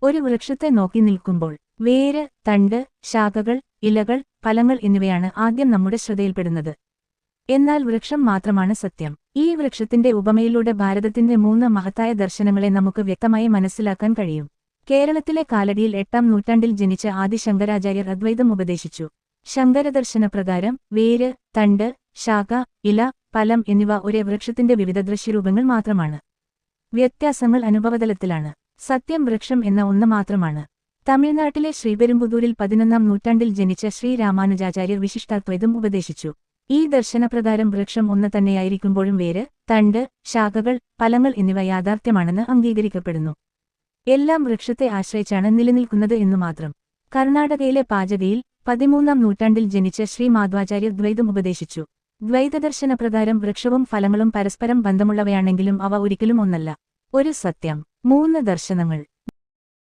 ഒരു വൃക്ഷത്തെ നോക്കി നിൽക്കുമ്പോൾ വേര്, തണ്ട്, ശാഖകൾ, ഇലകൾ, ഫലങ്ങൾ എന്നിവയാണ് ആദ്യം നമ്മുടെ ശ്രദ്ധയിൽപ്പെടുന്നത്. എന്നാൽ വൃക്ഷം മാത്രമാണ് സത്യം. ഈ വൃക്ഷത്തിന്റെ ഉപമയിലൂടെ ഭാരതത്തിന്റെ 3 മഹത്തായ ദർശനങ്ങളെ നമുക്ക് വ്യക്തമായി മനസ്സിലാക്കാൻ കഴിയും. കേരളത്തിലെ കാലടിയിൽ 8ാം നൂറ്റാണ്ടിൽ ജനിച്ച ആദി ശങ്കരാചാര്യർ അദ്വൈതം ഉപദേശിച്ചു. ശങ്കരദർശനപ്രകാരം വേര്, തണ്ട്, ശാഖ, ഇല, ഫലം എന്നിവ ഒരേ വൃക്ഷത്തിന്റെ വിവിധ ദൃശ്യരൂപങ്ങൾ മാത്രമാണ്. വ്യത്യാസങ്ങൾ അനുഭവതലത്തിലാണ്. സത്യം വൃക്ഷം എന്ന ഒന്ന് മാത്രമാണ്. തമിഴ്നാട്ടിലെ ശ്രീപെരുമ്പുദൂരിൽ 11ാം നൂറ്റാണ്ടിൽ ജനിച്ച ശ്രീ രാമാനുജാചാര്യർ വിശിഷ്ടാദ്വൈതം ഉപദേശിച്ചു. ഈ ദർശനപ്രകാരം വൃക്ഷം ഒന്ന് തന്നെയായിരിക്കുമ്പോഴും വേര്, തണ്ട്, ശാഖകൾ, ഫലങ്ങൾ എന്നിവ യാഥാർത്ഥ്യമാണെന്ന് അംഗീകരിക്കപ്പെടുന്നു. എല്ലാം വൃക്ഷത്തെ ആശ്രയിച്ചാണ് നിലനിൽക്കുന്നത് എന്നു മാത്രം. കർണാടകയിലെ പാചകയിൽ 13ാം നൂറ്റാണ്ടിൽ ജനിച്ച ശ്രീ മാധ്വാചാര്യർ ദ്വൈതം ഉപദേശിച്ചു. ദ്വൈതദർശനപ്രകാരം വൃക്ഷവും ഫലങ്ങളും പരസ്പരം ബന്ധമുള്ളവയാണെങ്കിലും അവ ഒരിക്കലും ഒന്നല്ല. ഒരു സത്യം, 3 ദർശനങ്ങൾ.